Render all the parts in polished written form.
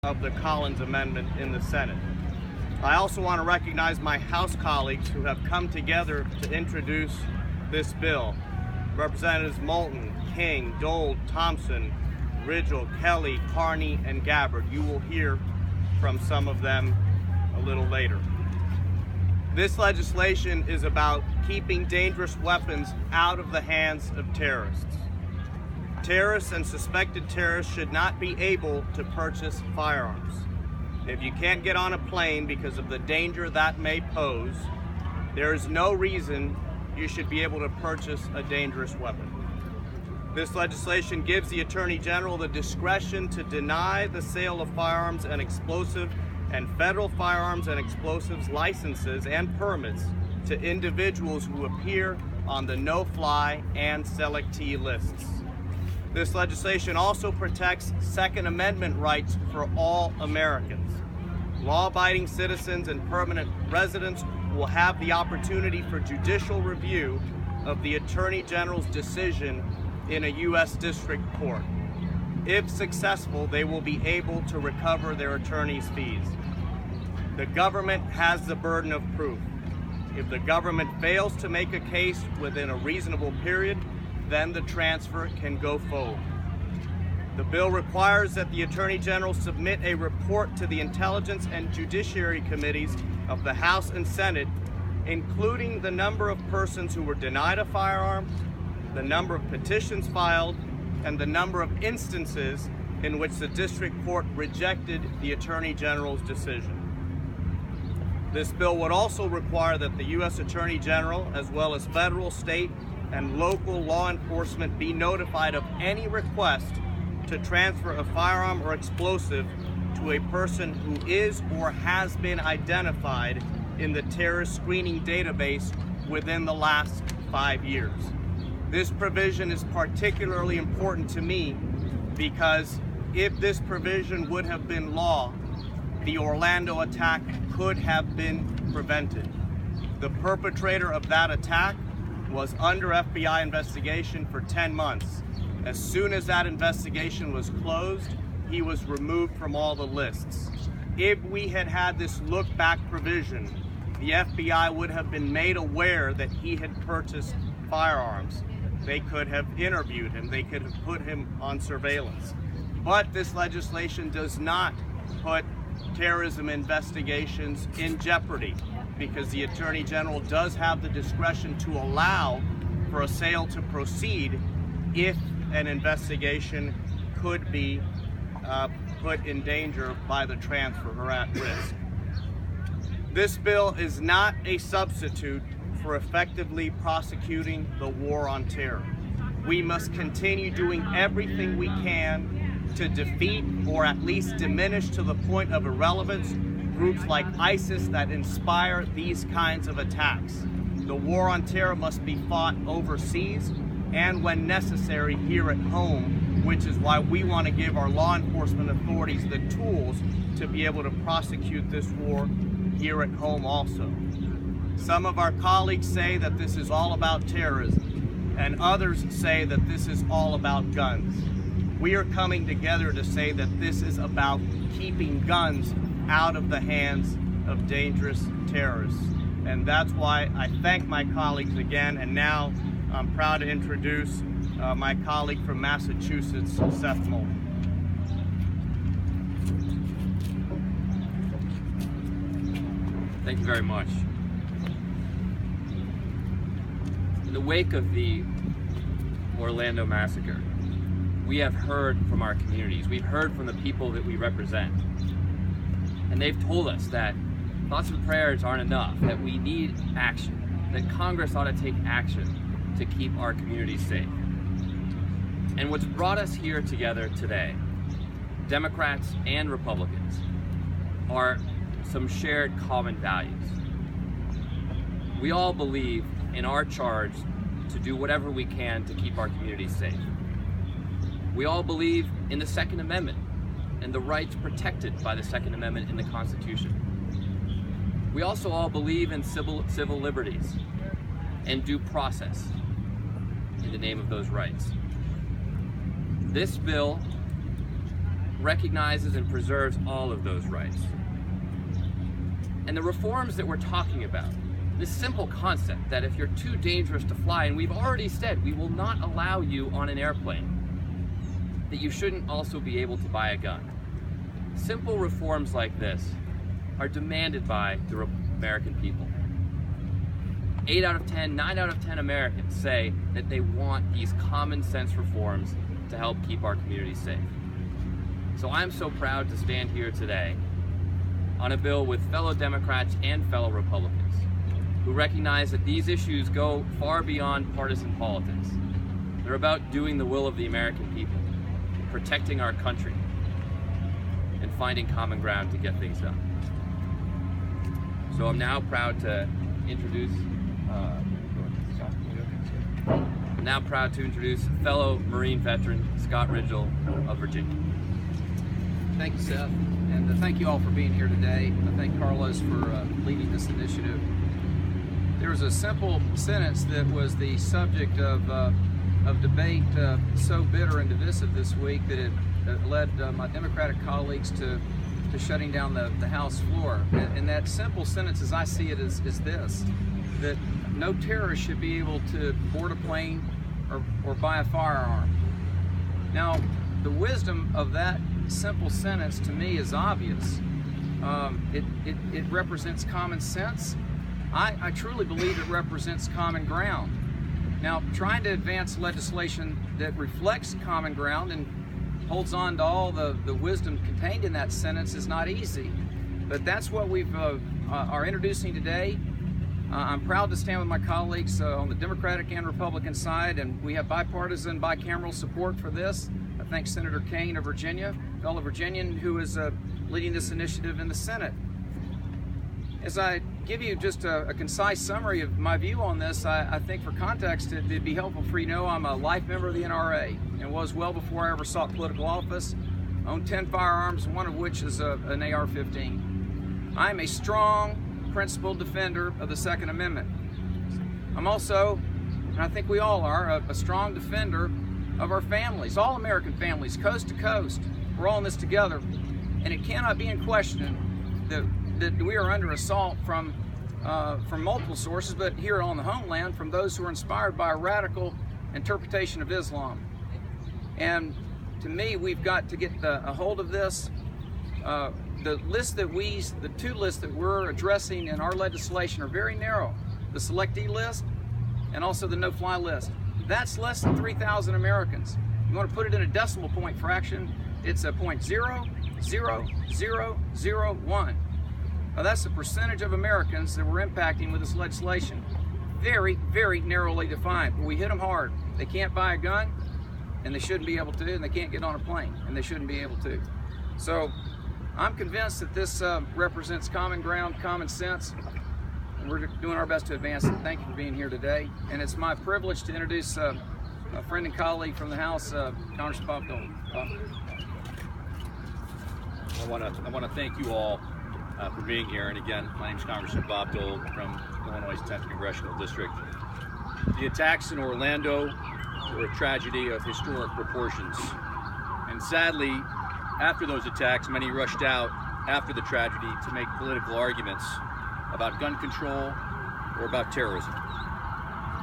of the Collins Amendment in the Senate. I also want to recognize my House colleagues who have come together to introduce this bill. Representatives Moulton, King, Dole, Thompson, Rigell, Kelly, Carney, and Gabbard. You will hear from some of them a little later. This legislation is about keeping dangerous weapons out of the hands of terrorists. Terrorists and suspected terrorists should not be able to purchase firearms. If you can't get on a plane because of the danger that may pose, there is no reason you should be able to purchase a dangerous weapon. This legislation gives the Attorney General the discretion to deny the sale of firearms and explosive and federal firearms and explosives licenses and permits to individuals who appear on the no-fly and selectee lists. This legislation also protects Second Amendment rights for all Americans. Law-abiding citizens and permanent residents will have the opportunity for judicial review of the Attorney General's decision in a U.S. District Court. If successful, they will be able to recover their attorney's fees. The government has the burden of proof. If the government fails to make a case within a reasonable period, then the transfer can go forward. The bill requires that the Attorney General submit a report to the Intelligence and Judiciary Committees of the House and Senate, including the number of persons who were denied a firearm, the number of petitions filed, and the number of instances in which the District Court rejected the Attorney General's decision. This bill would also require that the U.S. Attorney General, as well as federal, state, and local law enforcement, be notified of any request to transfer a firearm or explosive to a person who is or has been identified in the terrorist screening database within the last 5 years. This provision is particularly important to me because if this provision would have been law, the Orlando attack could have been prevented. The perpetrator of that attack was under FBI investigation for 10 months. As soon as that investigation was closed, he was removed from all the lists. If we had had this look-back provision, the FBI would have been made aware that he had purchased firearms. They could have interviewed him. They could have put him on surveillance. But this legislation does not put terrorism investigations in jeopardy because the Attorney General does have the discretion to allow for a sale to proceed if an investigation could be put in danger by the transfer or at risk. This bill is not a substitute for effectively prosecuting the war on terror. We must continue doing everything we can to defeat or at least diminish to the point of irrelevance groups like ISIS that inspire these kinds of attacks. The war on terror must be fought overseas and when necessary here at home, which is why we want to give our law enforcement authorities the tools to be able to prosecute this war here at home also. Some of our colleagues say that this is all about terrorism, and others say that this is all about guns. We are coming together to say that this is about keeping guns out of the hands of dangerous terrorists. And that's why I thank my colleagues again, and now I'm proud to introduce my colleague from Massachusetts, Seth Moulton. Thank you very much. In the wake of the Orlando massacre, we have heard from our communities. We've heard from the people that we represent. And they've told us that thoughts and prayers aren't enough, that we need action, that Congress ought to take action to keep our communities safe. And what's brought us here together today, Democrats and Republicans, are some shared common values. We all believe in our charge to do whatever we can to keep our communities safe. We all believe in the Second Amendment and the rights protected by the Second Amendment in the Constitution. We also all believe in civil liberties and due process in the name of those rights. This bill recognizes and preserves all of those rights. And the reforms that we're talking about, this simple concept that if you're too dangerous to fly, and we've already said we will not allow you on an airplane, that you shouldn't also be able to buy a gun. Simple reforms like this are demanded by the American people. 8 out of 10, 9 out of 10 Americans say that they want these common sense reforms to help keep our communities safe. So I'm so proud to stand here today on a bill with fellow Democrats and fellow Republicans who recognize that these issues go far beyond partisan politics. They're about doing the will of the American people, protecting our country, and finding common ground to get things done. So I'm now proud to introduce fellow Marine veteran Scott Rigell of Virginia. Thank you, Seth, and thank you all for being here today. I thank Carlos for leading this initiative. There was a simple sentence that was the subject of debate so bitter and divisive this week that it led my Democratic colleagues to shutting down the House floor. And that simple sentence, as I see it, is this: that no terrorist should be able to board a plane or buy a firearm. Now, the wisdom of that simple sentence to me is obvious. It represents common sense. I truly believe it represents common ground. Now, trying to advance legislation that reflects common ground and holds on to all the wisdom contained in that sentence is not easy. But that's what we are introducing today. I'm proud to stand with my colleagues on the Democratic and Republican side, and we have bipartisan, bicameral support for this. I thank Senator Kane of Virginia, fellow Virginian, who is leading this initiative in the Senate. As I give you just a concise summary of my view on this, I think for context it'd be helpful for you to know I'm a life member of the NRA and was well before I ever sought political office. I own 10 firearms, one of which is an AR-15. I am a strong, principled defender of the Second Amendment. I'm also, and I think we all are, a strong defender of our families, all American families, coast to coast. We're all in this together, and it cannot be in question that we are under assault from multiple sources, but here on the homeland, from those who are inspired by a radical interpretation of Islam. And to me, we've got to get a hold of this. The two lists that we're addressing in our legislation are very narrow. The selectee list and also the no-fly list. That's less than 3,000 Americans. You want to put it in a decimal point fraction, it's a 0.00001. Now that's the percentage of Americans that we're impacting with this legislation. Very, very narrowly defined, but we hit them hard. They can't buy a gun, and they shouldn't be able to, and they can't get on a plane, and they shouldn't be able to. So I'm convinced that this represents common ground, common sense, and we're doing our best to advance it. Thank you for being here today. And it's my privilege to introduce a friend and colleague from the House, Congressman Bob Dole. Bob. I want to thank you all for being here. And again, my name is Congressman Bob Dole from Illinois' 10th Congressional District. The attacks in Orlando were a tragedy of historic proportions. And sadly, after those attacks, many rushed out after the tragedy to make political arguments about gun control or about terrorism.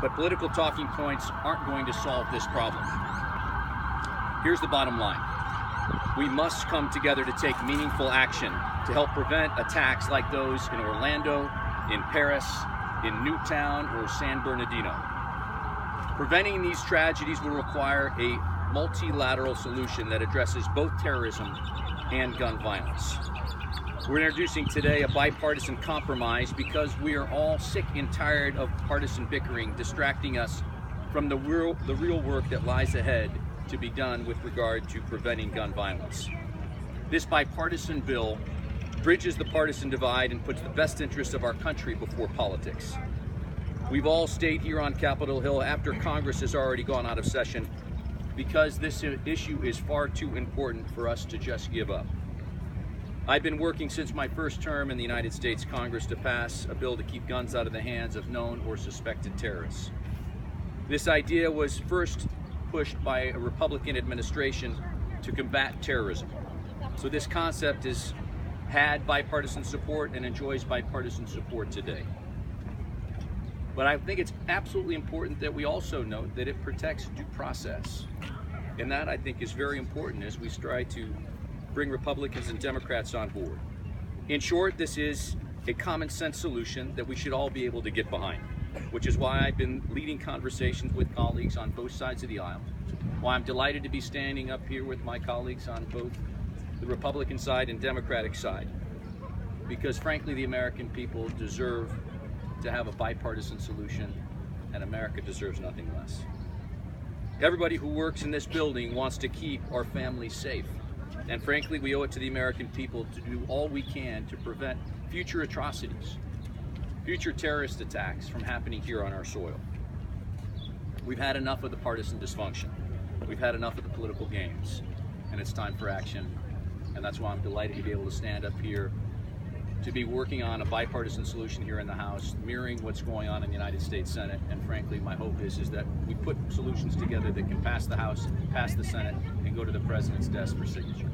But political talking points aren't going to solve this problem. Here's the bottom line. We must come together to take meaningful action to help prevent attacks like those in Orlando, in Paris, in Newtown, or San Bernardino. Preventing these tragedies will require a multilateral solution that addresses both terrorism and gun violence. We're introducing today a bipartisan compromise because we are all sick and tired of partisan bickering distracting us from the real work that lies ahead to be done with regard to preventing gun violence. This bipartisan bill bridges the partisan divide and puts the best interests of our country before politics. We've all stayed here on Capitol Hill after Congress has already gone out of session because this issue is far too important for us to just give up. I've been working since my first term in the United States Congress to pass a bill to keep guns out of the hands of known or suspected terrorists. This idea was first pushed by a Republican administration to combat terrorism. So this concept has had bipartisan support and enjoys bipartisan support today. But I think it's absolutely important that we also note that it protects due process. And that, I think, is very important as we strive to bring Republicans and Democrats on board. In short, this is a common sense solution that we should all be able to get behind, which is why I've been leading conversations with colleagues on both sides of the aisle, why I'm delighted to be standing up here with my colleagues on both the Republican side and Democratic side, because frankly, the American people deserve to have a bipartisan solution, and America deserves nothing less. Everybody who works in this building wants to keep our families safe, and frankly, we owe it to the American people to do all we can to prevent future atrocities, future terrorist attacks from happening here on our soil. We've had enough of the partisan dysfunction. We've had enough of the political games, and it's time for action. And that's why I'm delighted to be able to stand up here to be working on a bipartisan solution here in the House, mirroring what's going on in the United States Senate. And frankly, my hope is that we put solutions together that can pass the House, pass the Senate, and go to the President's desk for signature.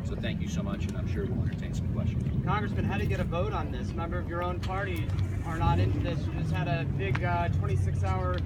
So thank you so much, and I'm sure we'll entertain some questions. Congressman, how do you get a vote on this? A member of your own party are not into this. You just had a big 26-hour